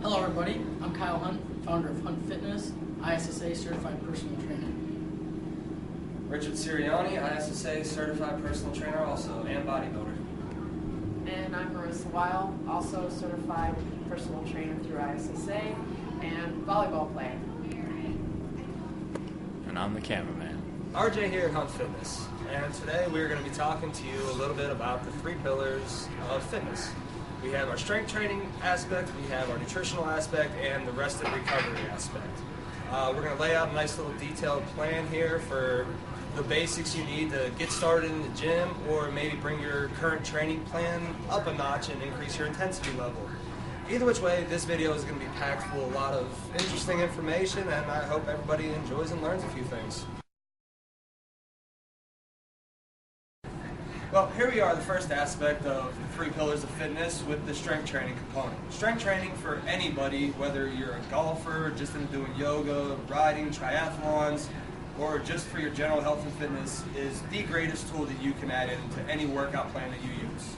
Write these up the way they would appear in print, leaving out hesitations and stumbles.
Hello everybody, I'm Kyle Hunt, founder of Hunt Fitness, ISSA certified personal trainer. Richard Sirianni, ISSA certified personal trainer also, and bodybuilder. And I'm Marissa Weil, also certified personal trainer through ISSA and volleyball player. And I'm the cameraman. RJ here at Hunt Fitness, and today we're going to be talking to you a little bit about the 3 pillars of fitness. We have our strength training aspect, we have our nutritional aspect, and the rest of recovery aspect. We're going to lay out a nice little detailed plan here for the basics you need to get started in the gym, or maybe bring your current training plan up a notch and increase your intensity level. Either which way, this video is going to be packed full of a lot of interesting information, and I hope everybody enjoys and learns a few things. Well, here we are, the first aspect of the 3 pillars of fitness with the strength training component. Strength training for anybody, whether you're a golfer, just into doing yoga, riding, triathlons, or just for your general health and fitness, is the greatest tool that you can add into any workout plan that you use.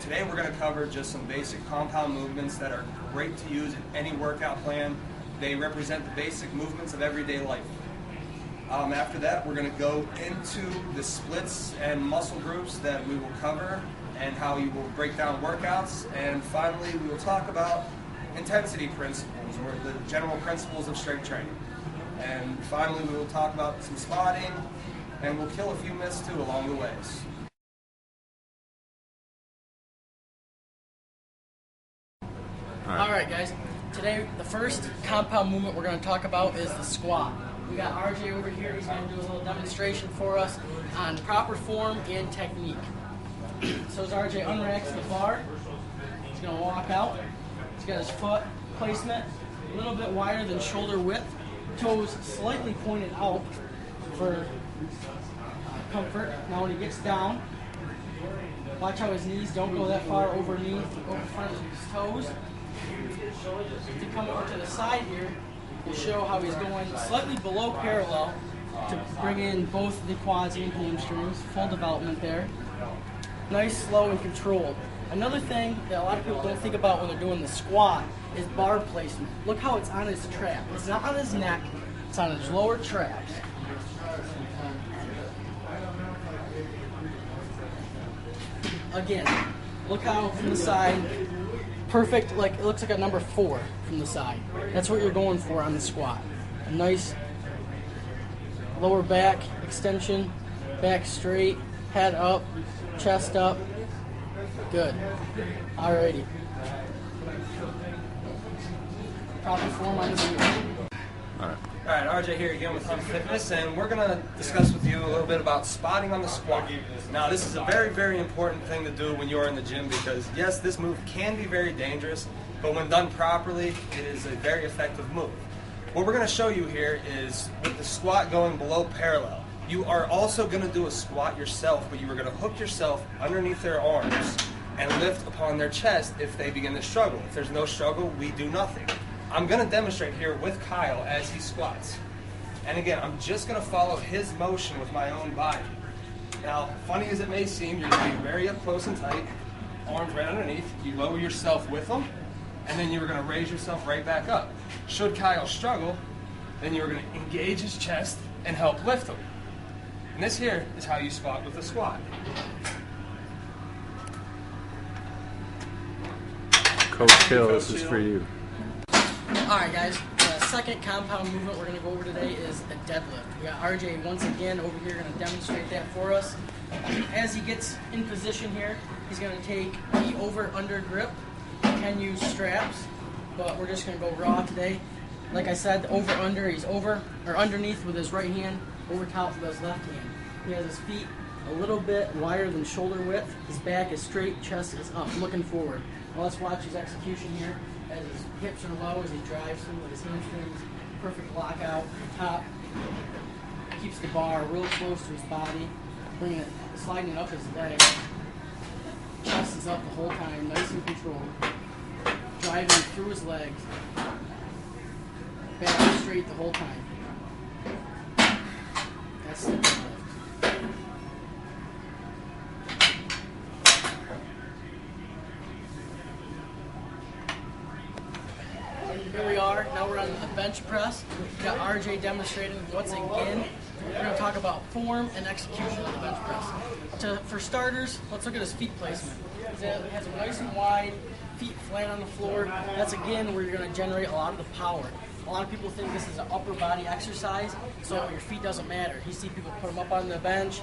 Today we're going to cover just some basic compound movements that are great to use in any workout plan. They represent the basic movements of everyday life. After that, we're going to go into the splits and muscle groups that we will cover and how you will break down workouts. And finally, we will talk about intensity principles, or the general principles of strength training. And finally, we will talk about some spotting, and we'll kill a few myths too along the ways. Alright guys, today the first compound movement we're going to talk about is the squat. We got RJ over here, he's going to do a little demonstration for us on proper form and technique. So as RJ unracks the bar, he's going to walk out. He's got his foot placement a little bit wider than shoulder width, toes slightly pointed out for comfort. Now when he gets down, watch how his knees don't go that far over front of his toes. If you come over to the side here, we'll show how he's going slightly below parallel to bring in both the quads and hamstrings, full development there. Nice, slow, and controlled. Another thing that a lot of people don't think about when they're doing the squat is bar placement. Look how it's on his trap. It's not on his neck, it's on his lower traps. Again, look how from the side, perfect, like it looks like a number 4 from the side. That's what you're going for on the squat. A nice lower back extension, back straight, head up, chest up. Good. Alrighty. Proper form on the wheel. Alright, RJ here again with Hunt Fitness, and we're going to discuss with you a little bit about spotting on the squat. Now, this is a very, very important thing to do when you're in the gym, because yes, this move can be very dangerous, but when done properly, it is a very effective move. What we're going to show you here is with the squat going below parallel. You are also going to do a squat yourself, but you are going to hook yourself underneath their arms and lift upon their chest if they begin to struggle. If there's no struggle, we do nothing. I'm going to demonstrate here with Kyle as he squats. And again, I'm just going to follow his motion with my own body. Now, funny as it may seem, you're going to be very up close and tight, arms right underneath. You lower yourself with them, and then you're going to raise yourself right back up. Should Kyle struggle, then you're going to engage his chest and help lift him. And this here is how you squat with a squat. Coach Hill, this is for you. Alright guys, the second compound movement we're going to go over today is the deadlift. We got RJ once again over here going to demonstrate that for us. As he gets in position here, he's going to take the over-under grip. He can use straps, but we're just going to go raw today. Like I said, the over-under, he's over or underneath with his right hand, over top with his left hand. He has his feet a little bit wider than shoulder width. His back is straight, chest is up, looking forward. Well, let's watch his execution here. As his hips are low, as he drives through with his hamstrings, perfect lockout, top, keeps the bar real close to his body, bringing it, sliding it up his leg, chest is up the whole time, nice and controlled, driving through his legs, back straight the whole time. That's the deadlift. here we are. Now we're on the bench press. We got RJ demonstrating once again. We're going to talk about form and execution of the bench press. For starters, let's look at his feet placement. He has a nice and wide, feet flat on the floor. That's again where you're going to generate a lot of the power. A lot of people think this is an upper body exercise, so your feet doesn't matter. You see people put them up on the bench,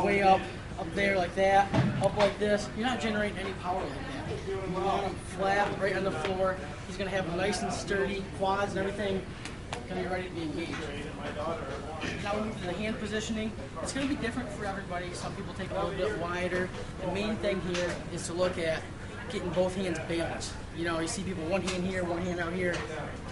way up there like that, up like this. You're not generating any power like that. You want him flat, right on the floor. He's going to have nice and sturdy quads and everything. Going to be ready to be engaged. Now we move to the hand positioning. It's going to be different for everybody. Some people take it a little bit wider. The main thing here is to look at getting both hands balanced. You see people one hand here, one hand out here.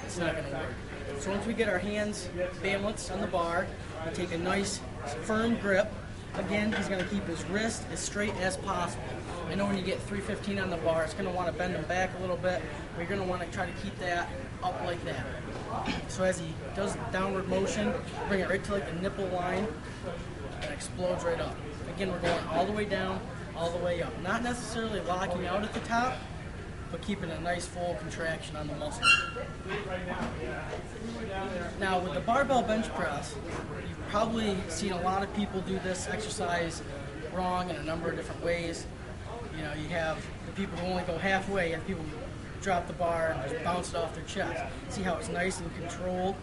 It's not going to work. So once we get our hands balanced on the bar, we take a nice firm grip. Again, he's going to keep his wrist as straight as possible. I know when you get 315 on the bar, it's going to want to bend them back a little bit, but you're going to want to try to keep that up like that. So as he does downward motion, bring it right to like the nipple line, and it explodes right up. Again, we're going all the way down, all the way up. Not necessarily locking out at the top, but keeping a nice full contraction on the muscle. Now with the barbell bench press, you've probably seen a lot of people do this exercise wrong in a number of different ways. You have the people who only go halfway, and people who drop the bar and just bounce it off their chest. See how it's nice and controlled,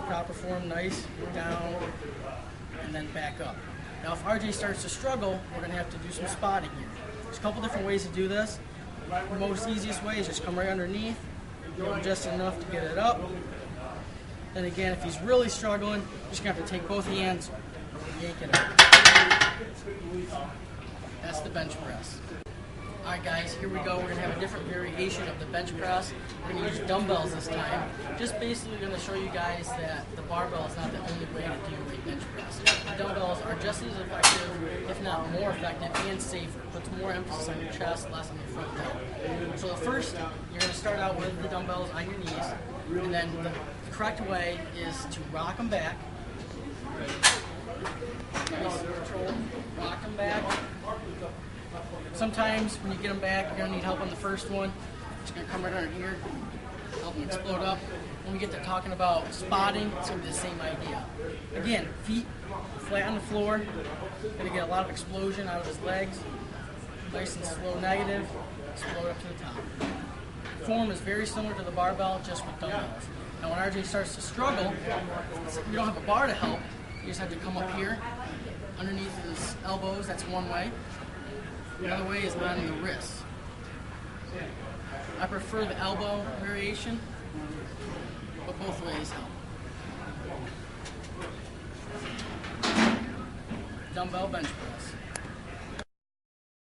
proper form, nice, down, and then back up. Now if RJ starts to struggle, we're going to have to do some spotting here. There's a couple different ways to do this. The most easiest way is just come right underneath, give him just enough to get it up. Then again, if he's really struggling, you're just going to have to take both hands and yank it up. That's the bench press. Alright guys, here we go. We're going to have a different variation of the bench press. We're going to use dumbbells this time. Just basically going to show you guys that the barbell is not the only way to do a bench press. The dumbbells are just as effective, if not more effective and safer. Puts more emphasis on your chest, less on your front delt. So the first, you're going to start out with the dumbbells on your knees, and then the correct way is to rock them back. Nice control. Rock them back. Sometimes when you get them back, you're going to need help on the first one. It's going to come right under here, help them explode up. When we get to talking about spotting, it's going to be the same idea. Again, feet flat on the floor. Going to get a lot of explosion out of his legs. Nice and slow negative, explode up to the top. Form is very similar to the barbell, just with dumbbells. Now when RJ starts to struggle, you don't have a bar to help. You just have to come up here, underneath his elbows, that's one way. The other way is on the wrist. I prefer the elbow variation, but both ways help. Dumbbell bench press.